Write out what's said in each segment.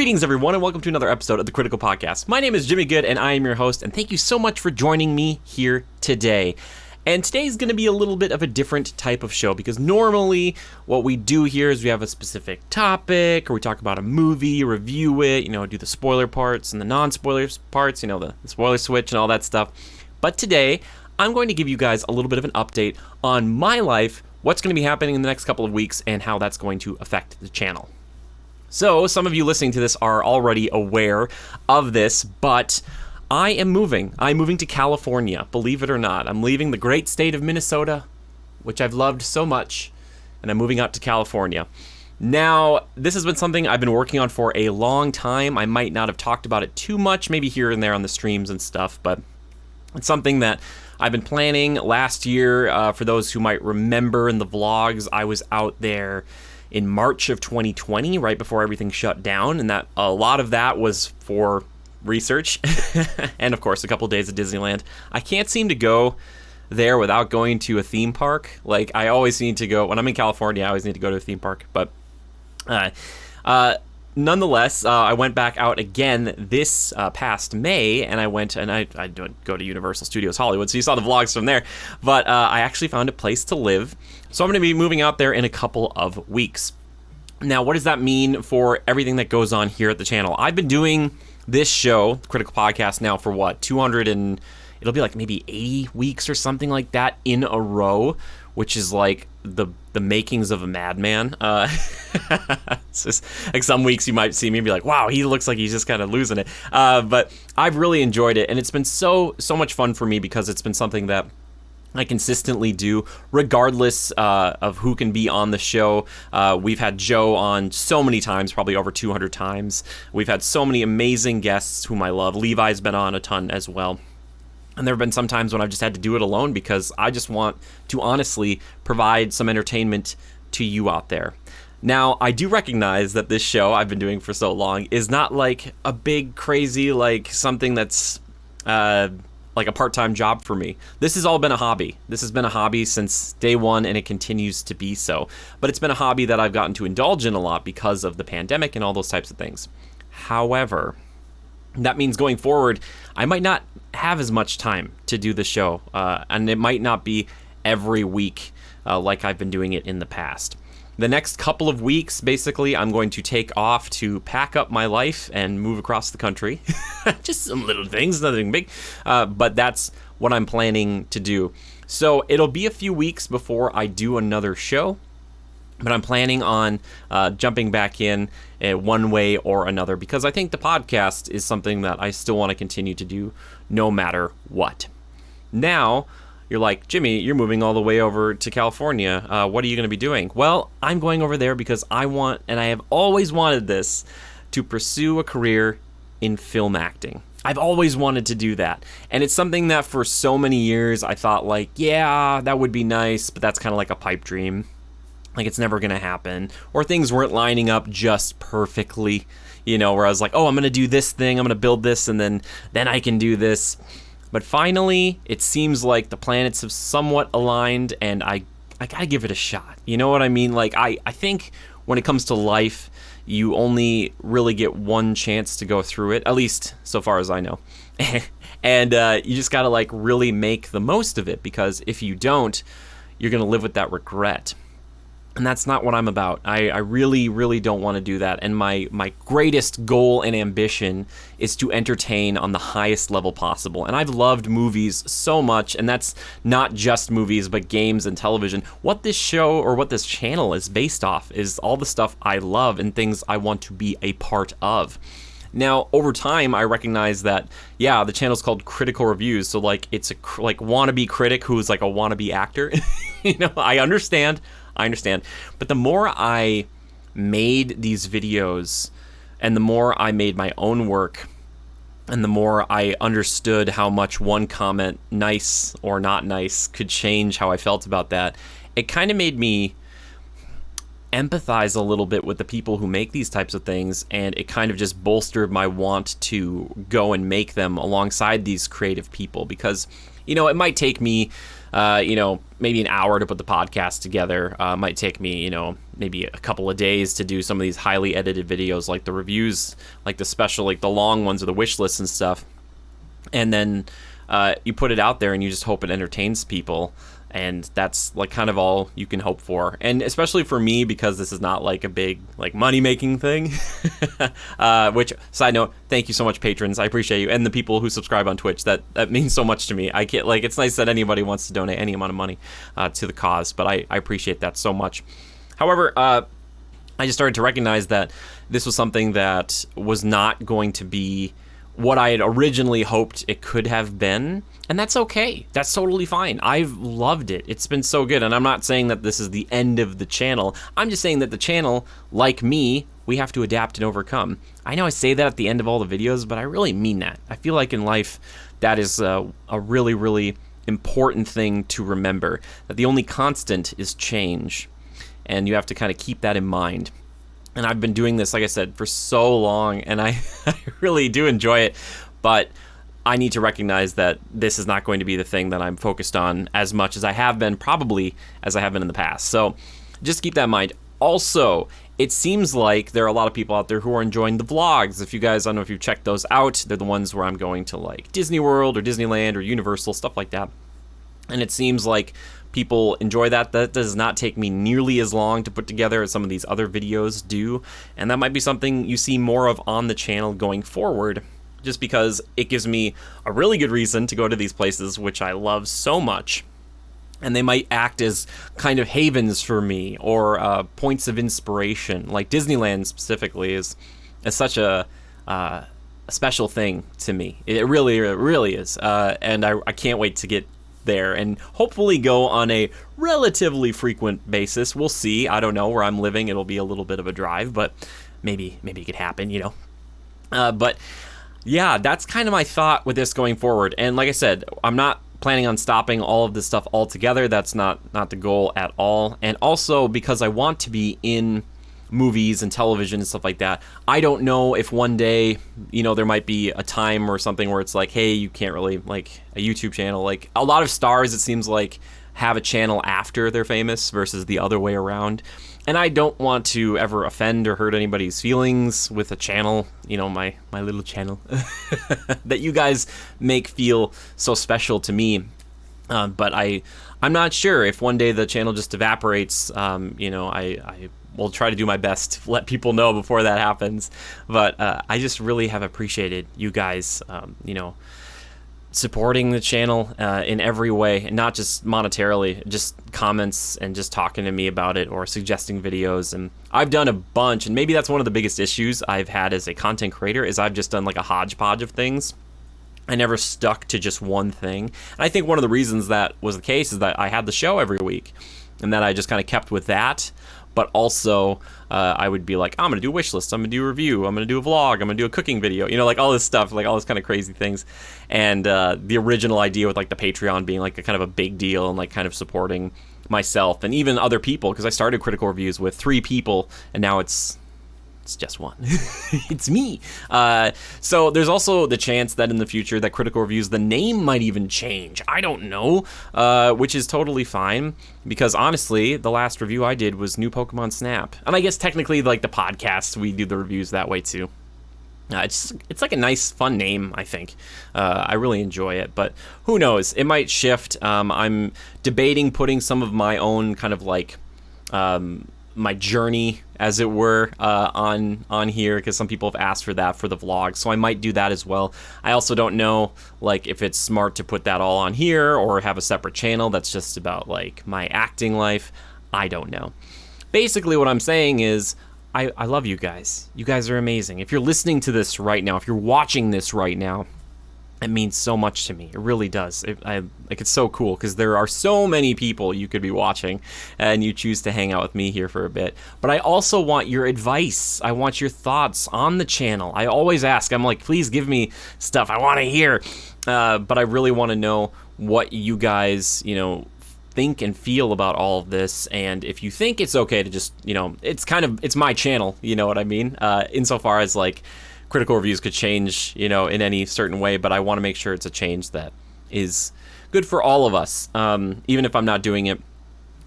Greetings, everyone, and welcome to another episode of the Critical Podcast. My name is Jimmy Good, and I am your host, and thank you so much for joining me here today. And today is going to be a little bit of a different type of show, because normally what we do here is we have a specific topic, or we talk about a movie, review it, do the spoiler parts and the non-spoiler parts, the spoiler switch and all that stuff. But today, I'm going to give you guys a little bit of an update on my life, what's going to be happening in the next couple of weeks, and how that's going to affect the channel. So, some of you listening to this are already aware of this, but I am moving. I'm moving to California, believe it or not. I'm leaving the great state of Minnesota, which I've loved so much, and I'm moving out to California. Now, this has been something I've been working on for a long time. I might not have talked about it too much, maybe here and there on the streams and stuff, but it's something that I've been planning last year. For those who might remember in the vlogs, I was out there in March of 2020, right before everything shut down, and that a lot of that was for research and of course a couple days at Disneyland. I can't seem to go there without going to a theme park. Like, I always need to go when I'm in California. I always need to go to a theme park. But nonetheless, I went back out again this past May, and I went and I don't go to Universal Studios Hollywood, so you saw the vlogs from there. But I actually found a place to live, so I'm going to be moving out there in a couple of weeks. Now, what does that mean for everything that goes on here at the channel? I've been doing this show, Critical Podcast, now for what, 200 and it'll be like maybe 80 weeks or something like that in a row, which is like the makings of a madman. It's just, like, some weeks you might see me and be like, wow, he looks like he's just kind of losing it. But I've really enjoyed it, and it's been so much fun for me because it's been something that I consistently do, regardless of who can be on the show. We've had Joe on so many times, probably over 200 times. We've had so many amazing guests whom I love. Levi's been on a ton as well. And there have been some times when I've just had to do it alone because I just want to honestly provide some entertainment to you out there. Now, I do recognize that this show I've been doing for so long is not like a big, crazy, like something that's like a part-time job for me. This has all been a hobby. This has been a hobby since day one, and it continues to be so. But it's been a hobby that I've gotten to indulge in a lot because of the pandemic and all those types of things. However, that means going forward, I might not have as much time to do the show, and it might not be every week like I've been doing it in the past. The next couple of weeks, basically, I'm going to take off to pack up my life and move across the country. Just some little things, nothing big, but that's what I'm planning to do. So it'll be a few weeks before I do another show, but I'm planning on jumping back in one way or another, because I think the podcast is something that I still want to continue to do no matter what. Now, you're like, Jimmy, you're moving all the way over to California. What are you going to be doing? Well, I'm going over there because I want, and I have always wanted this, to pursue a career in film acting. I've always wanted to do that. And it's something that for so many years I thought, like, yeah, that would be nice, but that's kind of like a pipe dream. Like, it's never going to happen. Or things weren't lining up just perfectly, where I was like, oh, I'm going to do this thing, I'm going to build this, and then I can do this. But finally, it seems like the planets have somewhat aligned, and I gotta give it a shot. You know what I mean? Like, I think when it comes to life, you only really get one chance to go through it, at least so far as I know. And you just gotta, like, really make the most of it, because if you don't, you're gonna live with that regret. And that's not what I'm about. I really, really don't want to do that. And my greatest goal and ambition is to entertain on the highest level possible. And I've loved movies so much, and that's not just movies, but games and television. What this show or what this channel is based off is all the stuff I love and things I want to be a part of. Now, over time, I recognize that, yeah, the channel's called Critical Reviews, so, like, it's a wannabe critic who's like a wannabe actor. I understand. But the more I made these videos, and the more I made my own work, and the more I understood how much one comment, nice or not nice, could change how I felt about that, it kind of made me empathize a little bit with the people who make these types of things, and it kind of just bolstered my want to go and make them alongside these creative people, because, it might take me maybe an hour to put the podcast together. Might take me, maybe a couple of days to do some of these highly edited videos, like the reviews, like the special, like the long ones or the wish lists and stuff. And then you put it out there and you just hope it entertains people. And that's like kind of all you can hope for. And especially for me, because this is not like a big like money making thing, which, side note, thank you so much, patrons. I appreciate you. And the people who subscribe on Twitch, that means so much to me. I can't, like, it's nice that anybody wants to donate any amount of money to the cause, but I appreciate that so much. However, I just started to recognize that this was something that was not going to be what I had originally hoped it could have been, and that's okay. That's totally fine. I've loved it. It's been so good, and I'm not saying that this is the end of the channel. I'm just saying that the channel, like me, we have to adapt and overcome. I know I say that at the end of all the videos, but I really mean that. I feel like in life, that is a really, really important thing to remember, that the only constant is change, and you have to kind of keep that in mind. And I've been doing this, like I said, for so long, and I really do enjoy it, but I need to recognize that this is not going to be the thing that I'm focused on as much as I have been, probably as I have been in the past. So just keep that in mind. Also, it seems like there are a lot of people out there who are enjoying the vlogs. If you guys, I don't know if you've checked those out, they're the ones where I'm going to like Disney World or Disneyland or Universal, stuff like that. And it seems like people enjoy that. That does not take me nearly as long to put together as some of these other videos do. And that might be something you see more of on the channel going forward, just because it gives me a really good reason to go to these places, which I love so much. And they might act as kind of havens for me, or points of inspiration. Like Disneyland specifically is such a special thing to me. It really is. And I can't wait to get there and hopefully go on a relatively frequent basis. We'll see. I don't know. Where I'm living, it'll be a little bit of a drive, but maybe it could happen, But yeah, that's kind of my thought with this going forward. And like I said, I'm not planning on stopping all of this stuff altogether. That's not the goal at all. And also because I want to be in movies and television and stuff like that, I don't know if one day, there might be a time or something where it's like, hey, you can't really, like, a YouTube channel. Like, a lot of stars, it seems like, have a channel after they're famous versus the other way around. And I don't want to ever offend or hurt anybody's feelings with a channel, my little channel, that you guys make feel so special to me. But I'm not sure if one day the channel just evaporates. I will try to do my best to let people know before that happens. But I just really have appreciated you guys, supporting the channel in every way, and not just monetarily, just comments and just talking to me about it or suggesting videos. And I've done a bunch, and maybe that's one of the biggest issues I've had as a content creator, is I've just done like a hodgepodge of things. I never stuck to just one thing. And I think one of the reasons that was the case is that I had the show every week, and that I just kind of kept with that. But also, I would be like, I'm going to do a wish list, I'm going to do a review, I'm going to do a vlog, I'm going to do a cooking video, like all this stuff, like all this kind of crazy things. And the original idea with like the Patreon being like a kind of a big deal and like kind of supporting myself and even other people, because I started Critical Reviews with 3 people, and now it's just one. It's me. So there's also the chance that in the future that Critical Reviews, the name might even change. I don't know, which is totally fine, because honestly, the last review I did was New Pokemon Snap. And I guess technically, like the podcast, we do the reviews that way too. It's like a nice, fun name, I think. I really enjoy it, but who knows? It might shift. I'm debating putting some of my own kind of like my journey, as it were, on here, because some people have asked for that for the vlog, so I might do that as well. I also don't know, like, if it's smart to put that all on here or have a separate channel that's just about like my acting life. I don't know. Basically what I'm saying is I love you guys. You guys are amazing. If you're listening to this right now, if you're watching this right now, it means so much to me. It really does. It's so cool, because there are so many people you could be watching, and you choose to hang out with me here for a bit. But I also want your advice. I want your thoughts on the channel. I always ask. I'm like, please give me stuff. I want to hear. But I really want to know what you guys, think and feel about all of this. And if you think it's okay to just, it's my channel. You know what I mean? Insofar as like, Critical Reviews could change, in any certain way, but I want to make sure it's a change that is good for all of us, even if I'm not doing it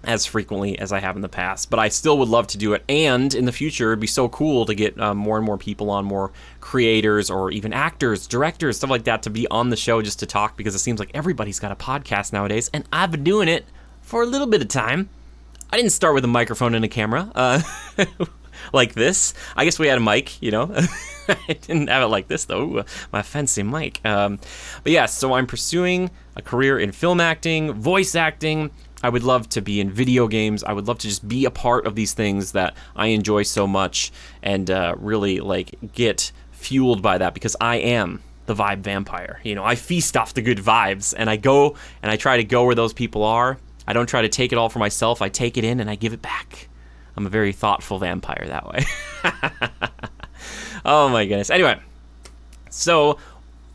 as frequently as I have in the past. But I still would love to do it, and in the future, it'd be so cool to get more and more people on, more creators or even actors, directors, stuff like that, to be on the show just to talk, because it seems like everybody's got a podcast nowadays, and I've been doing it for a little bit of time. I didn't start with a microphone and a camera like this. I guess we had a mic, you know. I didn't have it like this, though. Ooh, my fancy mic. But yeah, so I'm pursuing a career in film acting, voice acting. I would love to be in video games. I would love to just be a part of these things that I enjoy so much, and really like get fueled by that, because I am the vibe vampire. You know, I feast off the good vibes, and I go and I try to go where those people are. I don't try to take it all for myself. I take it in and I give it back. I'm a very thoughtful vampire that way. Oh my goodness. Anyway, so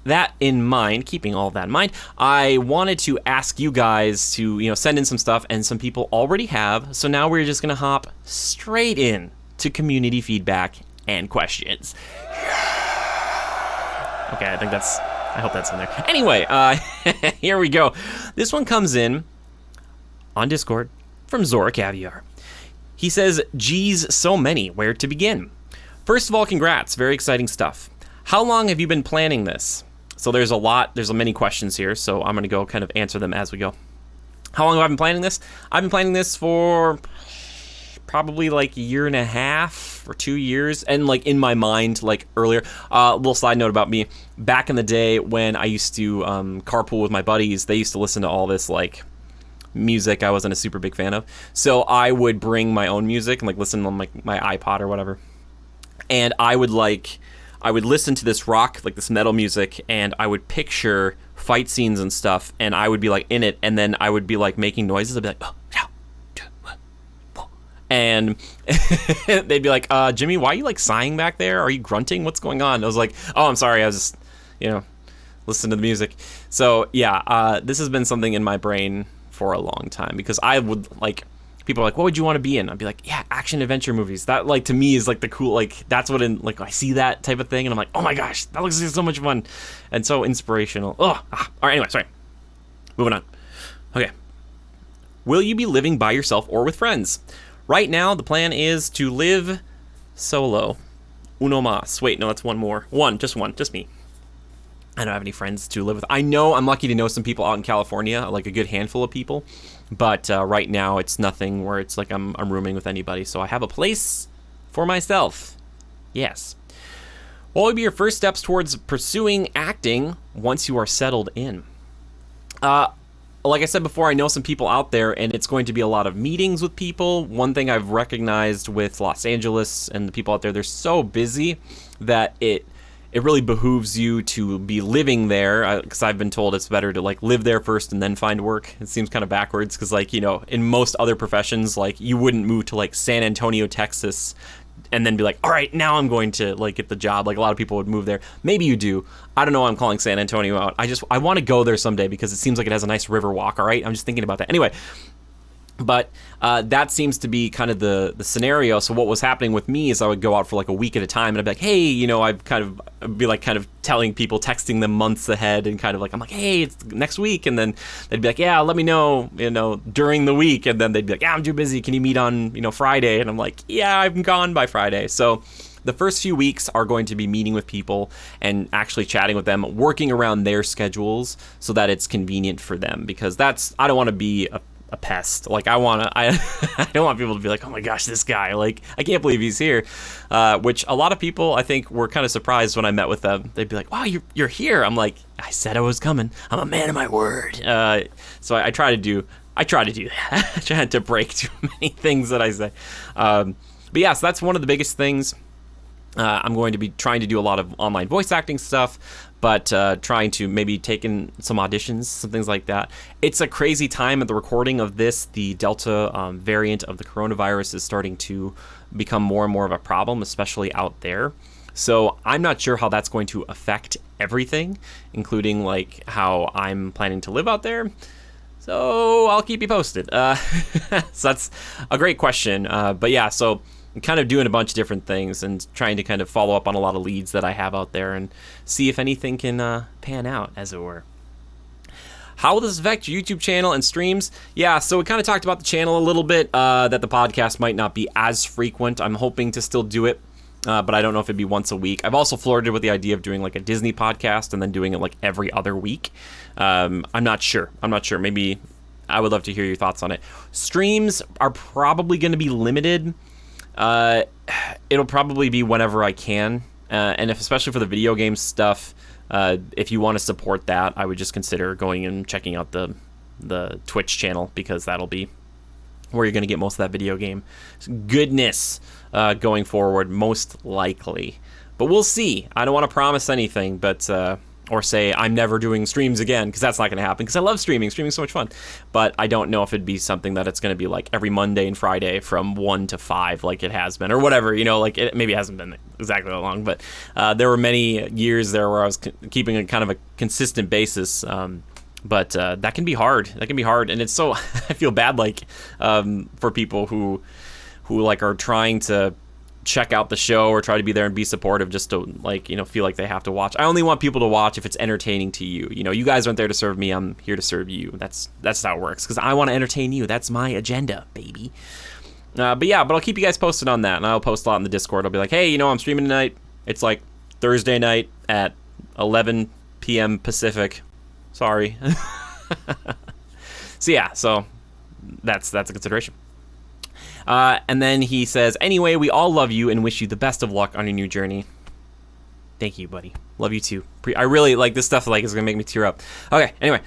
that in mind, keeping all that in mind, I wanted to ask you guys to, you know, send in some stuff, and some people already have. So now we're just going to hop straight in to community feedback and questions. Okay, I hope that's in there. Anyway, here we go. This one comes in on Discord from Zora Caviar. He says, geez, so many, where to begin? First of all, congrats, very exciting stuff. How long have you been planning this? So there's many questions here, so I'm gonna go kind of answer them as we go. How long have I been planning this? I've been planning this for probably like a year and a half or 2 years, and like in my mind, like earlier. Little side note about me, back in the day when I used to carpool with my buddies, they used to listen to all this like music I wasn't a super big fan of. So I would bring my own music and like listen on like my iPod or whatever. And I would listen to this rock, like this metal music, and I would picture fight scenes and stuff, and I would be like in it, and then I would be like making noises. I'd be like, oh, yeah, and they'd be like, Jimmy, why are you like sighing back there? Are you grunting? What's going on? I was like, oh, I'm sorry. I was just, listen to the music. So yeah, this has been something in my brain for a long time, because I would like, people are like, what would you want to be in? I'd be like, yeah, action adventure movies. That like to me is like the cool, like that's what in like I see that type of thing and I'm like, oh my gosh, that looks like so much fun and so inspirational. All right, anyway, sorry. Moving on. Okay. Will you be living by yourself or with friends? Right now, the plan is to live solo. Uno mas. Wait, no, that's one more. Just me. I don't have any friends to live with. I know I'm lucky to know some people out in California, like a good handful of people. But right now, it's nothing where it's like I'm rooming with anybody. So I have a place for myself. Yes. What would be your first steps towards pursuing acting once you are settled in? Like I said before, I know some people out there, and it's going to be a lot of meetings with people. One thing I've recognized with Los Angeles and the people out there, they're so busy that it really behooves you to be living there, because I've been told it's better to like live there first and then find work. It seems kind of backwards, because like, in most other professions, like you wouldn't move to like San Antonio, Texas, and then be like, all right, now I'm going to like get the job. Like a lot of people would move there. Maybe you do. I don't know why I'm calling San Antonio out. I want to go there someday because it seems like it has a nice river walk, all right? I'm just thinking about that. Anyway, but that seems to be kind of the scenario. So what was happening with me is I would go out for like a week at a time, and I'd be like, hey, I'd be like kind of telling people, texting them months ahead, and kind of like, I'm like, hey, it's next week, and then they'd be like, yeah, let me know, during the week, and then they'd be like, yeah, I'm too busy, can you meet on, Friday? And I'm like, yeah, I'm gone by Friday. So the first few weeks are going to be meeting with people and actually chatting with them, working around their schedules so that it's convenient for them, because I don't want to be a pest. Like I don't want people to be like, oh my gosh, this guy, like I can't believe he's here, which a lot of people I think were kind of surprised when I met with them. They'd be like, wow, you're here. I'm like, I said I was coming. I'm a man of my word. So I try to do that. I try to break too many things that I say, but yeah, so that's one of the biggest things. I'm going to be trying to do a lot of online voice acting stuff, but trying to maybe take in some auditions, some things like that. It's a crazy time at the recording of this. The Delta variant of the coronavirus is starting to become more and more of a problem, especially out there. So I'm not sure how that's going to affect everything, including like how I'm planning to live out there. So I'll keep you posted. So that's a great question. But yeah, so I'm kind of doing a bunch of different things and trying to kind of follow up on a lot of leads that I have out there and see if anything can pan out, as it were. How will this affect your YouTube channel and streams? Yeah, so we kind of talked about the channel a little bit, that the podcast might not be as frequent. I'm hoping to still do it, but I don't know if it'd be once a week. I've also flirted with the idea of doing like a Disney podcast and then doing it like every other week. I'm not sure. Maybe I would love to hear your thoughts on it. Streams are probably going to be limited. It'll probably be whenever I can. And especially for the video game stuff, if you want to support that, I would just consider going and checking out the Twitch channel, because that'll be where you're going to get most of that video game goodness going forward, most likely. But we'll see. I don't want to promise anything, but or say I'm never doing streams again, because that's not going to happen, because I love streaming. Streaming's so much fun. But I don't know if it'd be something that it's going to be like every Monday and Friday from 1 to 5 like it has been, or whatever, like it maybe hasn't been exactly that long, but there were many years there where I was keeping a kind of a consistent basis, but that can be hard. And it's so I feel bad for people who like are trying to check out the show or try to be there and be supportive just to feel like they have to watch. I only want people to watch if it's entertaining to you. You guys aren't there to serve me. I'm here to serve you. That's how it works, because I want to entertain you. That's my agenda, baby. But I'll keep you guys posted on that, and I'll post a lot in the Discord. I'll be like, hey, I'm streaming tonight. It's like Thursday night at 11 p.m. Pacific. Sorry. So that's a consideration. And then he says, anyway, we all love you and wish you the best of luck on your new journey. Thank you, buddy. Love you too. I really like this stuff, is gonna make me tear up. Okay, anyway,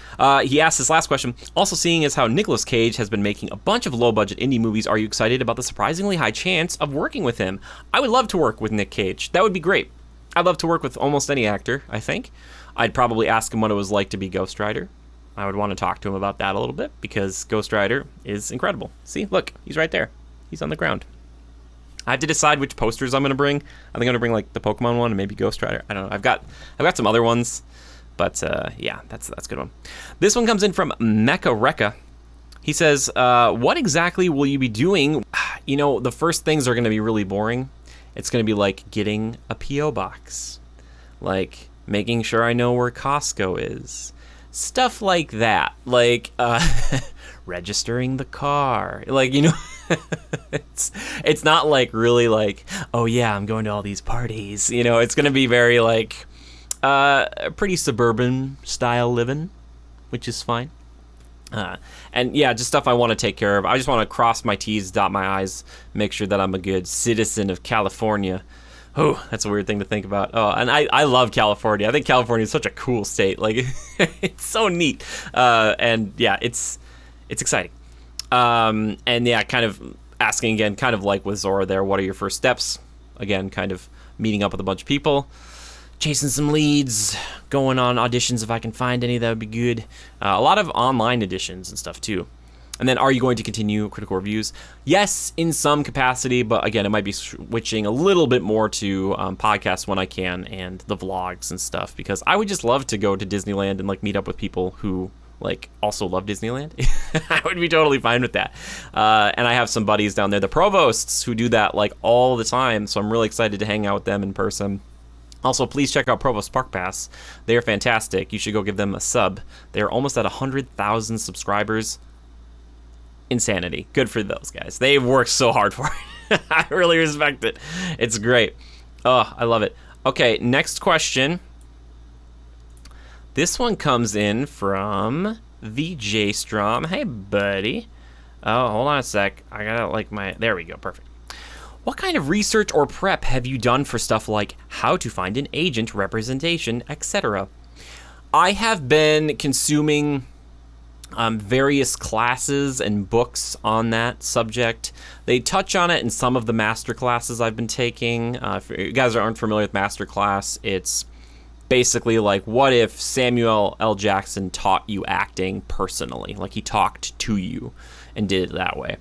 he asked this last question. Also, seeing as how Nicolas Cage has been making a bunch of low-budget indie movies, are you excited about the surprisingly high chance of working with him? I would love to work with Nick Cage. That would be great. I'd love to work with almost any actor, I think. I'd probably ask him what it was like to be Ghost Rider. I would want to talk to him about that a little bit, because Ghost Rider is incredible. See, look, he's right there. He's on the ground. I have to decide which posters I'm going to bring. I think I'm going to bring the Pokemon one and maybe Ghost Rider. I don't know. I've got some other ones, but that's a good one. This one comes in from Mecha Rekka. He says, what exactly will you be doing? The first things are going to be really boring. It's going to be like getting a P.O. box, like making sure I know where Costco is, stuff like that, registering the car, it's not really oh yeah, I'm going to all these parties. It's gonna be very pretty suburban style living, which is fine. And yeah, just stuff I want to take care of. I just want to cross my T's, dot my I's, make sure that I'm a good citizen of California. Oh, that's a weird thing to think about. Oh, and I love California. I think California is such a cool state. It's so neat. And yeah, it's exciting. And yeah, kind of asking again, kind of like with Zora there, what are your first steps? Again, kind of meeting up with a bunch of people, chasing some leads, going on auditions if I can find any, that would be good. A lot of online auditions and stuff too. And then, are you going to continue critical reviews? Yes, in some capacity, but again, it might be switching a little bit more to podcasts when I can, and the vlogs and stuff, because I would just love to go to Disneyland and meet up with people who also love Disneyland. I would be totally fine with that. And I have some buddies down there, the Provosts, who do that all the time, so I'm really excited to hang out with them in person. Also, please check out Provost Park Pass. They are fantastic. You should go give them a sub. They're almost at 100,000 subscribers. Insanity. Good for those guys. They've worked so hard for it. I really respect it. It's great. Oh, I love it. Okay, next question. This one comes in from VJ Strom. Hey, buddy. Oh, hold on a sec. I gotta there we go. Perfect. What kind of research or prep have you done for stuff like how to find an agent, representation, etc.? I have been consuming various classes and books on that subject. They touch on it in some of the master classes I've been taking. If you guys aren't familiar with master class, it's basically what if Samuel L. Jackson taught you acting personally, he talked to you and did it that way.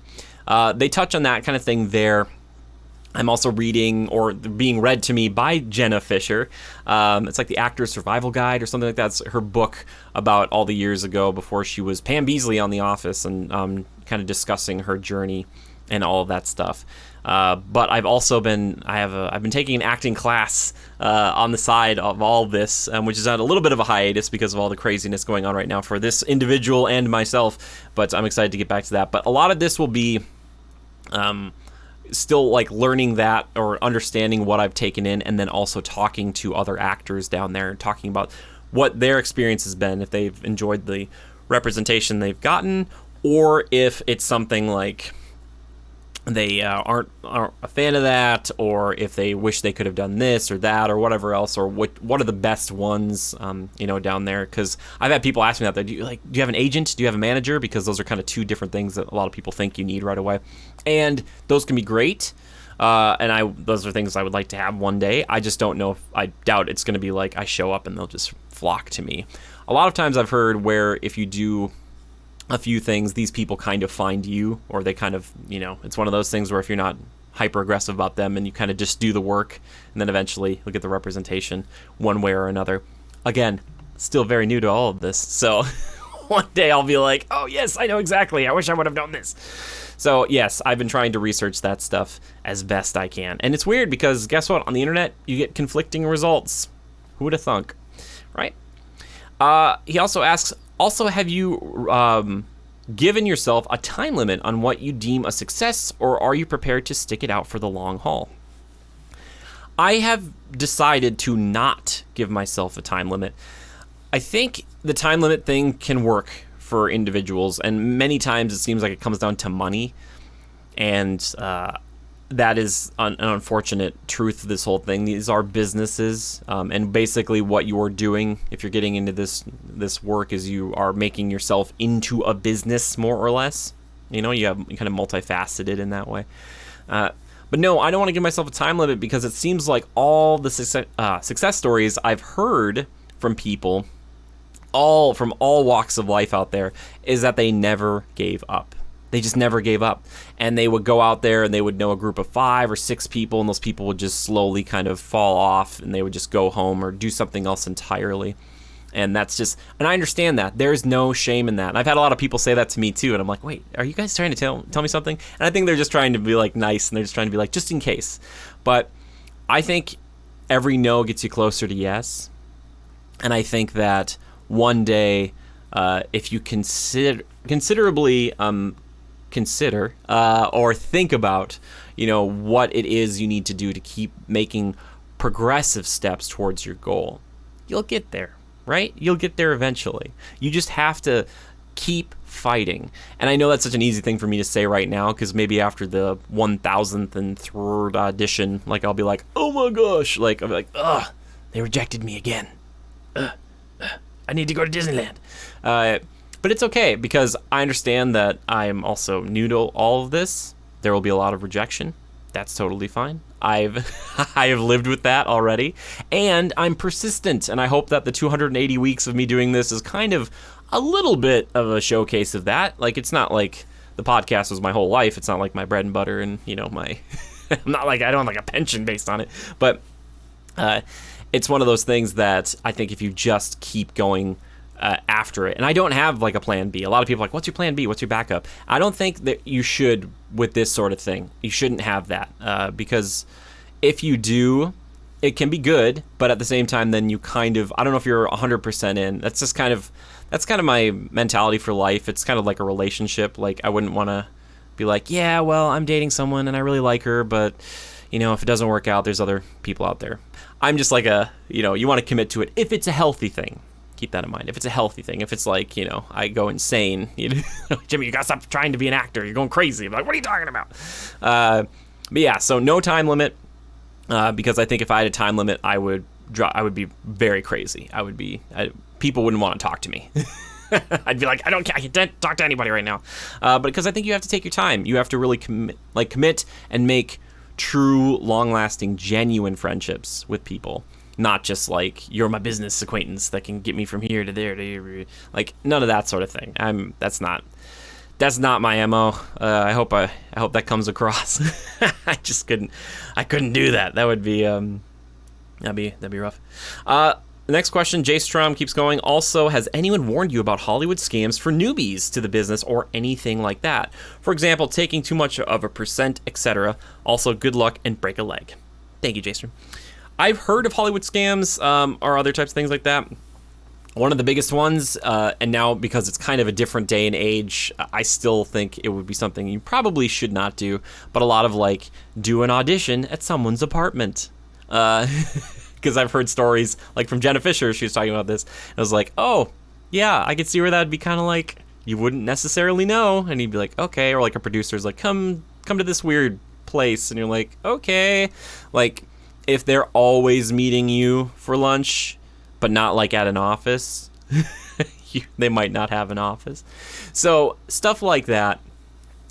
They touch on that kind of thing there. I'm also reading, or being read to me by Jenna Fisher. It's the Actor's Survival Guide or something like that. It's her book about all the years ago before she was Pam Beesly on The Office, and kind of discussing her journey and all of that stuff. But I've also been I've been taking an acting class on the side of all this, which is on a little bit of a hiatus because of all the craziness going on right now for this individual and myself. But I'm excited to get back to that. But a lot of this will be still like learning that or understanding what I've taken in, and then also talking to other actors down there and talking about what their experience has been, if they've enjoyed the representation they've gotten, or if it's something like they aren't a fan of that, or if they wish they could have done this or that or whatever else, or what are the best ones, down there. Because I've had people ask me that, do you have an agent? Do you have a manager? Because those are kind of two different things that a lot of people think you need right away, and those can be great. Those are things I would like to have one day. I just don't know I doubt it's going to be like I show up and they'll just flock to me. A lot of times I've heard where if you do a few things, these people kind of find you, or they kind of, it's one of those things where if you're not hyper aggressive about them and you kind of just do the work, and then eventually you'll get the representation one way or another. Again, still very new to all of this. So one day I'll be like, oh yes, I know exactly. I wish I would have known this. So yes, I've been trying to research that stuff as best I can. And it's weird because guess what? On the internet, you get conflicting results. Who would have thunk, right? He also asks, have you given yourself a time limit on what you deem a success, or are you prepared to stick it out for the long haul? I have decided to not give myself a time limit. I think the time limit thing can work for individuals, and many times it seems like it comes down to money, and that is an unfortunate truth of this whole thing. These are businesses, and basically what you're doing if you're getting into this work is you are making yourself into a business, more or less. You have kind of multifaceted in that way. But no, I don't want to give myself a time limit because it seems like all the success stories I've heard from people, from all walks of life out there, is that they never gave up. They just never gave up. And they would go out there and they would know a group of 5 or 6 people, and those people would just slowly kind of fall off and they would just go home or do something else entirely. And and I understand that. There's no shame in that. And I've had a lot of people say that to me too, and I'm like, wait, are you guys trying to tell me something? And I think they're just trying to be like nice, and they're just trying to be like, just in case. But I think every no gets you closer to yes. And I think that one day, if you considerably consider or think about what it is you need to do to keep making progressive steps towards your goal, you'll get there, right? You'll get there eventually. You just have to keep fighting. And I know that's such an easy thing for me to say right now, because maybe after the 1003rd audition, like I'll be like, oh my gosh, like I'll be like, ugh, they rejected me again. I need to go to Disneyland. But it's okay, because I understand that I am also new to all of this. There will be a lot of rejection. That's totally fine. I have lived with that already. And I'm persistent, and I hope that the 280 weeks of me doing this is kind of a little bit of a showcase of that. Like, it's not like the podcast was my whole life. It's not like my bread and butter and, my... I'm not like, I don't have like a pension based on it. But it's one of those things that I think if you just keep going after it. And I don't have like a plan B. A lot of people are like, what's your plan B? What's your backup? I don't think that you should with this sort of thing. You shouldn't have that because if you do, it can be good, but at the same time, then you kind of, I don't know if you're 100% in. That's kind of my mentality for life. It's kind of like a relationship. Like I wouldn't want to be like, yeah, well, I'm dating someone and I really like her, but if it doesn't work out, there's other people out there. I'm just like you want to commit to it if it's a healthy thing. Keep that in mind. If it's a healthy thing, if it's like, I go insane, Jimmy, you gotta stop trying to be an actor. You're going crazy. I'm like, what are you talking about? But yeah, so no time limit, because I think if I had a time limit, I would be very crazy. People wouldn't want to talk to me. I'd be like, I can't talk to anybody right now. But because I think you have to take your time. You have to really commit and make true, long-lasting, genuine friendships with people. Not just like, you're my business acquaintance that can get me from here to there to here. Like, none of that sort of thing. That's not my MO. I hope that comes across. I couldn't do that. That would be that'd be rough. The next question, Jay Strom keeps going. Also, has anyone warned you about Hollywood scams for newbies to the business or anything like that? For example, taking too much of a percent, etc. Also, good luck and break a leg. Thank you, Jay Strom. I've heard of Hollywood scams or other types of things like that. One of the biggest ones, and now because it's kind of a different day and age, I still think it would be something you probably should not do, but a lot of like, do an audition at someone's apartment. Because I've heard stories, like from Jenna Fisher, she was talking about this, and I was like, oh, yeah, I could see where that would be kind of like, you wouldn't necessarily know, and he'd be like, okay, or like a producer's like, come to this weird place, and you're like, okay, like, if they're always meeting you for lunch, but not like at an office, they might not have an office. So stuff like that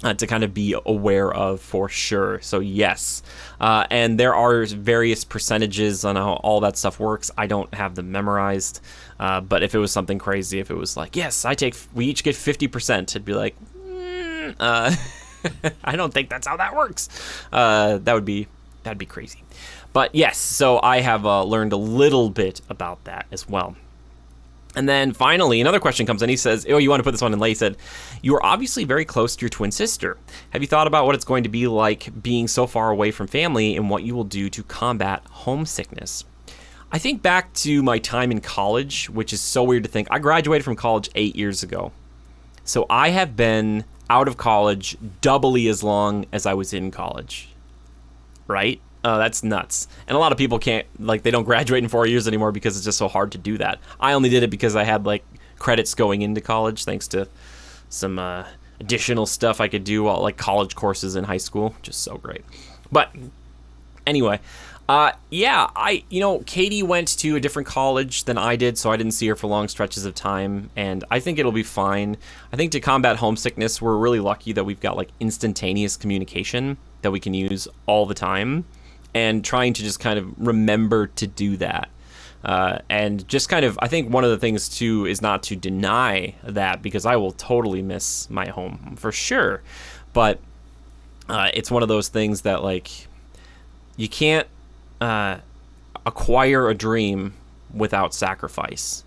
to kind of be aware of for sure. So yes, and there are various percentages on how all that stuff works. I don't have them memorized, but if it was something crazy, if it was like, yes, we each get 50%, it'd be like, I don't think that's how that works. That'd be crazy. But yes, so I have learned a little bit about that as well. And then finally, another question comes in. He says, oh, you want to put this one in late. He said, you are obviously very close to your twin sister. Have you thought about what it's going to be like being so far away from family and what you will do to combat homesickness? I think back to my time in college, which is so weird to think. I graduated from college 8 years ago. So I have been out of college doubly as long as I was in college. Right? That's nuts. And a lot of people can't, like, they don't graduate in 4 years anymore because it's just so hard to do that. I only did it because I had, like, credits going into college thanks to some additional stuff I could do, like college courses in high school. Just so great. But anyway, Katie went to a different college than I did, so I didn't see her for long stretches of time, and I think it'll be fine. I think to combat homesickness, we're really lucky that we've got, like, instantaneous communication that we can use all the time. And trying to just kind of remember to do that. And just kind of, I think one of the things, too, is not to deny that, because I will totally miss my home, for sure. But it's one of those things that, like, you can't acquire a dream without sacrifice.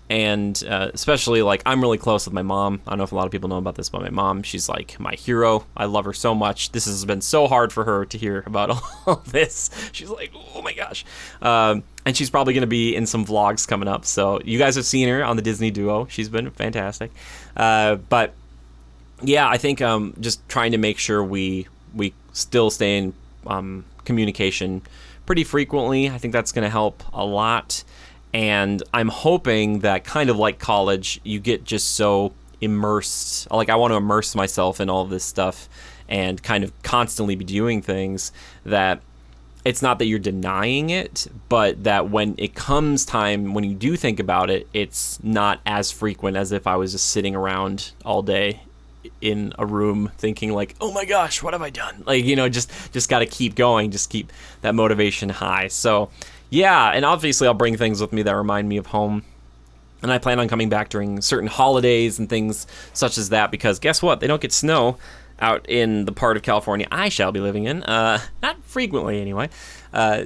And especially, like, I'm really close with my mom. I don't know if a lot of people know about this, but my mom, she's, like, my hero. I love her so much. This has been so hard for her to hear about all this. She's like, oh, my gosh. And she's probably going to be in some vlogs coming up. So you guys have seen her on the Disney Duo. She's been fantastic. But, yeah, I think just trying to make sure we still stay in communication pretty frequently. I think that's going to help a lot. And I'm hoping that, kind of like college, you get just so immersed. Like, I want to immerse myself in all of this stuff and kind of constantly be doing things that it's not that you're denying it, but that when it comes time, when you do think about it, it's not as frequent as if I was just sitting around all day in a room thinking like, oh my gosh, what have I done? Like, just got to keep going, just keep that motivation high. So yeah, and obviously I'll bring things with me that remind me of home. And I plan on coming back during certain holidays and things such as that, because guess what? They don't get snow out in the part of California I shall be living in. Not frequently, anyway.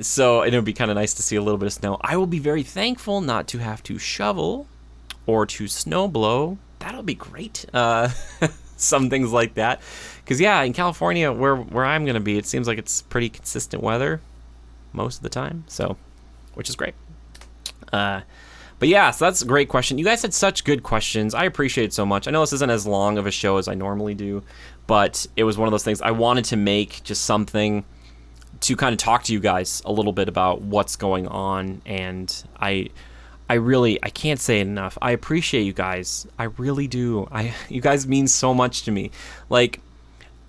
So it would be kind of nice to see a little bit of snow. I will be very thankful not to have to shovel or to snow blow. That'll be great. Some things like that. Because, yeah, in California, where I'm going to be, it seems like it's pretty consistent weather most of the time. So, which is great. But yeah, so that's a great question. You guys had such good questions. I appreciate it so much. I know this isn't as long of a show as I normally do, but it was one of those things I wanted to make just something to kind of talk to you guys a little bit about what's going on. And I can't say it enough. I appreciate you guys. I really do. You guys mean so much to me. Like,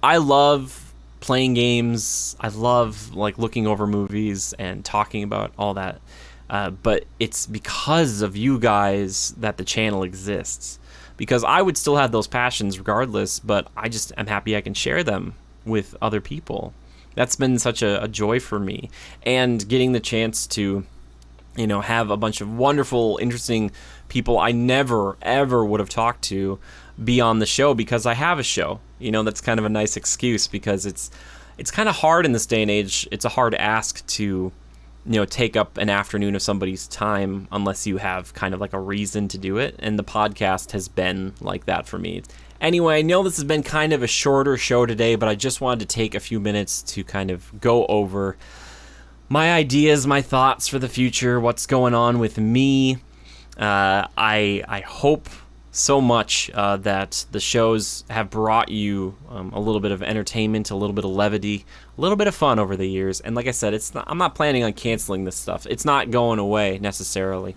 I love playing games. I love, like, looking over movies and talking about all that. But it's because of you guys that the channel exists. Because I would still have those passions regardless, but I just am happy I can share them with other people. That's been such a joy for me. And getting the chance to, have a bunch of wonderful, interesting people I never, ever would have talked to be on the show because I have a show. That's kind of a nice excuse, because it's kind of hard in this day and age. It's a hard ask to take up an afternoon of somebody's time unless you have kind of like a reason to do it. And the podcast has been like that for me. Anyway, I know this has been kind of a shorter show today, but I just wanted to take a few minutes to kind of go over my ideas, my thoughts for the future, what's going on with me. I hope so much that the shows have brought you a little bit of entertainment, a little bit of levity, a little bit of fun over the years. And like I said, I'm not planning on canceling this stuff. It's not going away necessarily.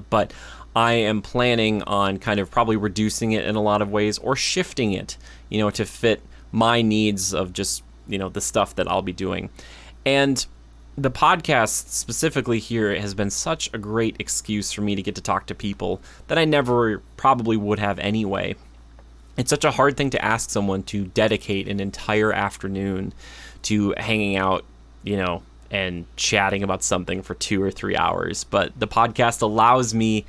But I am planning on kind of probably reducing it in a lot of ways or shifting it, to fit my needs of just, the stuff that I'll be doing. And the podcast specifically here has been such a great excuse for me to get to talk to people that I never probably would have anyway. It's such a hard thing to ask someone to dedicate an entire afternoon to hanging out, and chatting about something for 2 or 3 hours. But the podcast allows me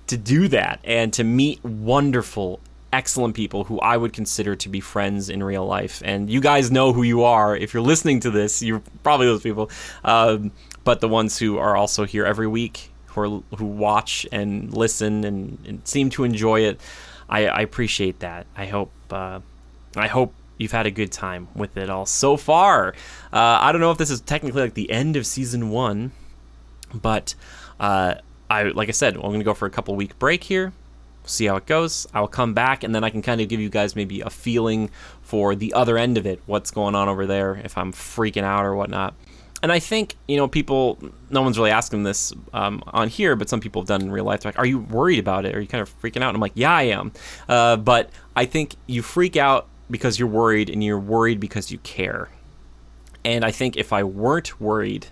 to do that and to meet wonderful, excellent people who I would consider to be friends in real life. And you guys know who you are. If you're listening to this, you're probably those people. But the ones who are also here every week, who watch and listen and seem to enjoy it, I appreciate that. I hope you've had a good time with it all so far. I don't know if this is technically like the end of season 1, but like I said, I'm going to go for a couple week break here. See how it goes. I'll come back, and then I can kind of give you guys maybe a feeling for the other end of it, what's going on over there, if I'm freaking out or whatnot. And I think, people, no one's really asking this on here, but some people have done in real life. They're like, are you worried about it? Are you kind of freaking out? And I'm like, yeah, I am. But I think you freak out because you're worried, and you're worried because you care. And I think if I weren't worried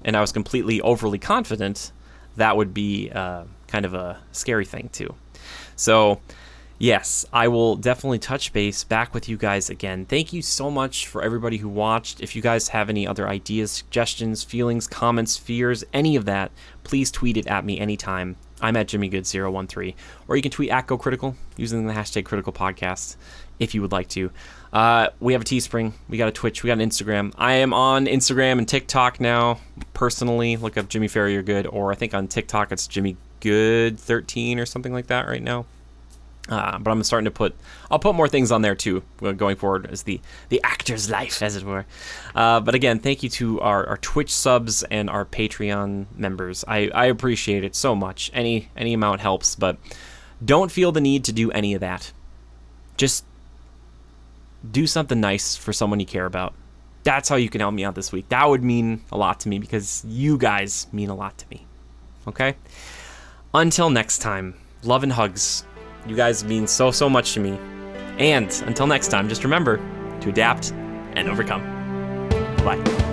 and I was completely overly confident, that would be kind of a scary thing too. So, yes, I will definitely touch base back with you guys again. Thank you so much for everybody who watched. If you guys have any other ideas, suggestions, feelings, comments, fears, any of that, please tweet it at me anytime. I'm at JimmyGood013. Or you can tweet at GoCritical using the hashtag CriticalPodcast if you would like to. We have a Teespring. We got a Twitch. We got an Instagram. I am on Instagram and TikTok now, personally. Look up Jimmy Ferrier Good, or I think on TikTok it's JimmyGood13 or something like that right now. But I'm starting to I'll put more things on there too, going forward as the actor's life, as it were. But again, thank you to our Twitch subs and our Patreon members. I appreciate it so much. Any amount helps, but don't feel the need to do any of that. Just do something nice for someone you care about. That's how you can help me out this week. That would mean a lot to me because you guys mean a lot to me. Okay? Until next time, love and hugs. You guys mean so much to me. And until next time, just remember to adapt and overcome. Bye.